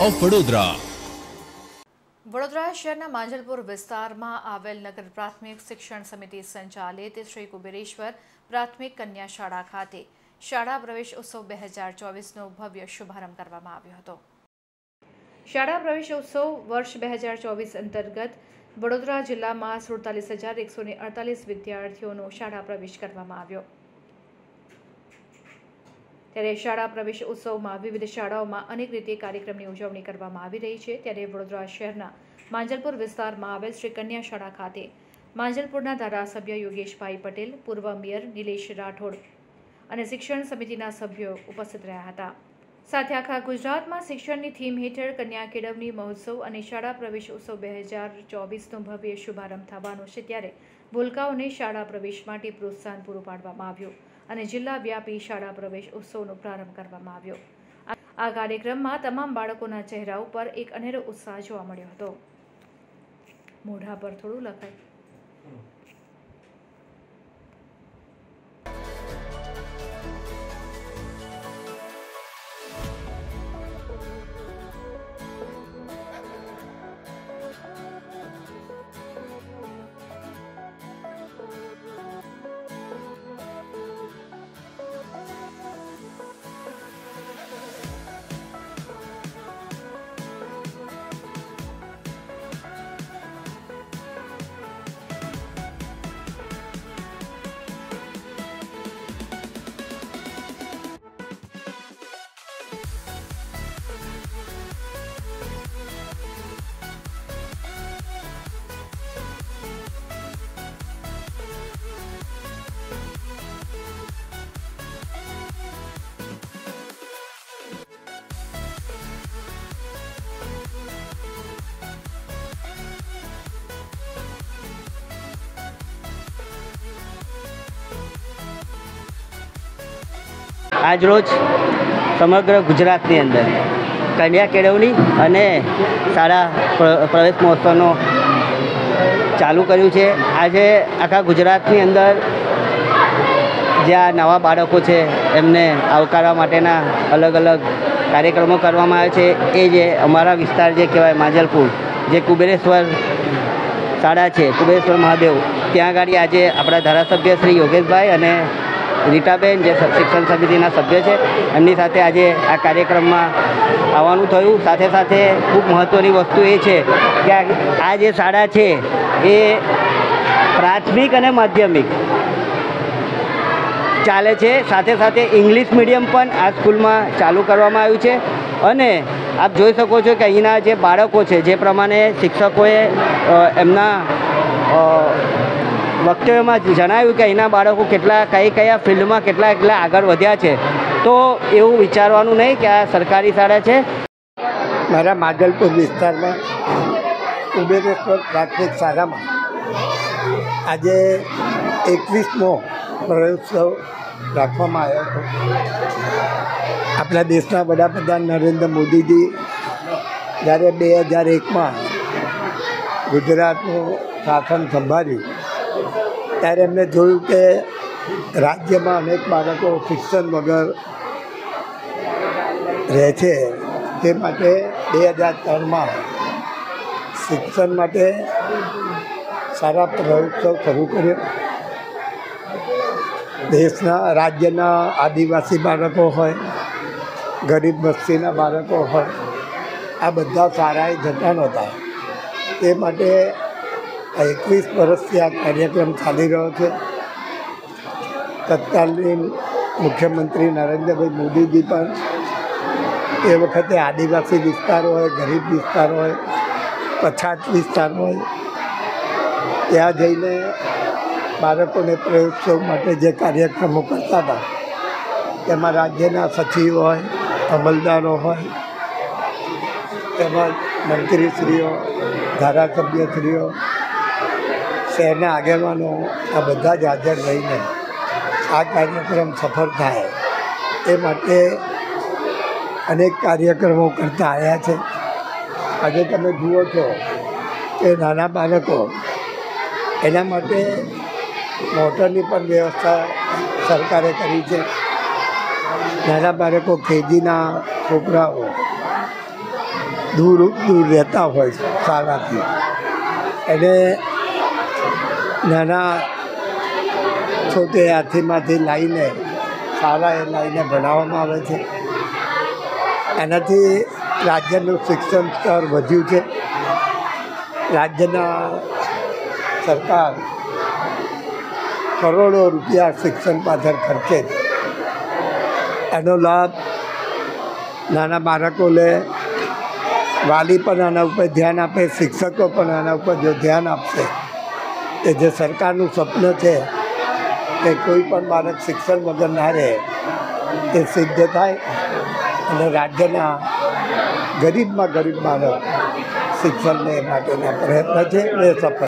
Of Vadodara. Vadodara શહેરના માંજલપુર વિસ્તારમાં આવેલ નગર પ્રાથમિક શિક્ષણ સમિતિ સંચાલિત શ્રી કુબેરેશ્વર પ્રાથમિક કન્યા શાળા ખાતે શાળા પ્રવેશ ઉત્સવ 2024નો ભવ્ય શુભારંભ કરવામાં આવ્યો હતો। શાળા પ્રવેશ ઉત્સવ વર્ષ 2024 અંતર્ગત વડોદરા જિલ્લામાં 47,148 વિદ્યાર્થીઓનો શાળા પ્રવેશ કરવામાં આવ્યો। ત્યારે શાળા પ્રવેશ ઉત્સવમાં વિવિધ શાળાઓમાં અનેક રીતે કાર્યક્રમની ઉજવણી કરવામાં આવી રહી છે। ત્યારે વડોદરા શહેરના માંજલપુર વિસ્તારમાં આવેલ શ્રી કન્યા શાળા ખાતે માંજલપુરના ધારાસભ્ય યોગેશભાઈ પટેલ, પૂર્વ મેયર નિલેશ રાઠોડ અને શિક્ષણ સમિતિના સભ્યો ઉપસ્થિત રહ્યા હતા। સાથે આખા ગુજરાતમાં શિક્ષણની થીમ હેઠળ કન્યા કેળવણી મહોત્સવ અને શાળા પ્રવેશ ઉત્સવ 2024નો ભવ્ય શુભારંભ થવાનો છે। ત્યારે ભૂલકાઓને શાળા પ્રવેશ માટે પ્રોત્સાહન પૂરું પાડવામાં આવ્યું અને જિલ્લા વ્યાપી શાળા પ્રવેશ ઉત્સવનો પ્રારંભ કરવામાં આવ્યો। આ કાર્યક્રમમાં તમામ બાળકોના ચહેરા ઉપર એક અનેરો ઉત્સાહ જોવા મળ્યો હતો। મોઢા પર થોડું લખાય। આજરોજ સમગ્ર ગુજરાતની અંદર કન્યા કેળવણી અને શાળા પ્રવેશ મહોત્સવનો ચાલુ કર્યું છે। આજે આખા ગુજરાતની અંદર જે આ નવા બાળકો છે એમને આવકારવા માટેના અલગ અલગ કાર્યક્રમો કરવામાં આવે છે। એ જે અમારા વિસ્તાર જે કહેવાય માંજલપુર, જે કુબેરેશ્વર શાળા છે, કુબેરેશ્વર મહાદેવ, ત્યાં આગળ આજે આપણા ધારાસભ્ય શ્રી યોગેશભાઈ અને રીટાબેન જે શિક્ષણ સમિતિના સભ્ય છે એમની સાથે આજે આ કાર્યક્રમમાં આવવાનું થયું। સાથે સાથે ખૂબ મહત્ત્વની વસ્તુ એ છે કે આ જે શાળા છે એ પ્રાથમિક અને માધ્યમિક ચાલે છે। સાથે સાથે ઇંગ્લિશ મીડિયમ પણ આ સ્કૂલમાં ચાલુ કરવામાં આવ્યું છે અને આપ જોઈ શકો છો કે અહીંના જે બાળકો છે, જે પ્રમાણે શિક્ષકોએ એમના વક્તવ્યમાં જણાવ્યું કે અહીંના બાળકો કયા ફિલ્ડમાં કેટલા આગળ વધ્યા છે, તો એવું વિચારવાનું નહીં કે આ સરકારી શાળા છે। મારા માંજલપુર વિસ્તારમાં કુબેરેશ્વર પ્રાથમિક શાળામાં આજે 21મો પ્રવેશોત્સવ રાખવામાં આવ્યો હતો। આપણા દેશના વડાપ્રધાન નરેન્દ્ર મોદીજી જ્યારે 2001માં ગુજરાતનું શાસન સંભાળ્યું ત્યારે એમને જોયું કે રાજ્યમાં અનેક બાળકો શિક્ષણ વગર રહે છે। તે માટે 2003માં શિક્ષણ માટે શાળા પ્રવેશોત્સવ શરૂ કર્યો। દેશના રાજ્યના આદિવાસી બાળકો હોય, ગરીબ વસ્તીના બાળકો હોય, આ બધા શાળાએ જતા નહોતા। તે માટે 21 વર્ષથી આ કાર્યક્રમ ચાલી રહ્યો છે। તત્કાલીન મુખ્યમંત્રી નરેન્દ્રભાઈ મોદીજી પણ એ વખતે આદિવાસી વિસ્તાર હોય, ગરીબ વિસ્તાર હોય, પછાત વિસ્તાર હોય, ત્યાં જઈને બાળકોને પ્રવેશોત્સવ માટે જે કાર્યક્રમો કરતા હતા તેમાં રાજ્યના સચિવ હોય, અમલદારો હોય, તેમજ મંત્રીશ્રીઓ, ધારાસભ્યશ્રીઓ, શહેરના આગેવાનો આ બધા જ હાજર રહીને આ કાર્યક્રમ સફળ થાય એ માટે અનેક કાર્યક્રમો કરતા આવ્યા છે। આજે તમે જુઓ છો કે નાના બાળકો એના માટે મોટરની પણ વ્યવસ્થા સરકારે કરી છે। નાના બાળકો કેજીના છોકરાઓ દૂર દૂર રહેતા હોય શાળાથી, એને નાના છોટે હાથીમાંથી લાવીને શાળાએ લાવીને ભણાવવામાં આવે છે. એનાથી રાજ્યનું શિક્ષણ સ્તર વધ્યું છે. રાજ્યના સરકાર કરોડો રૂપિયા શિક્ષણ પાછળ ખર્ચે છે. એનો લાભ નાના બાળકોને વાલી પણ આના ઉપર ધ્યાન આપે, શિક્ષકો પણ આના ઉપર જો ધ્યાન આપશે કે જે સરકારનું સ્વપ્ન છે કે કોઈ પણ બાળક શિક્ષણ વગર ના રહે તે સિદ્ધ થાય અને રાજ્યના ગરીબમાં ગરીબ બાળક શિક્ષણને માટેના પ્રયત્ન છે એ સફળ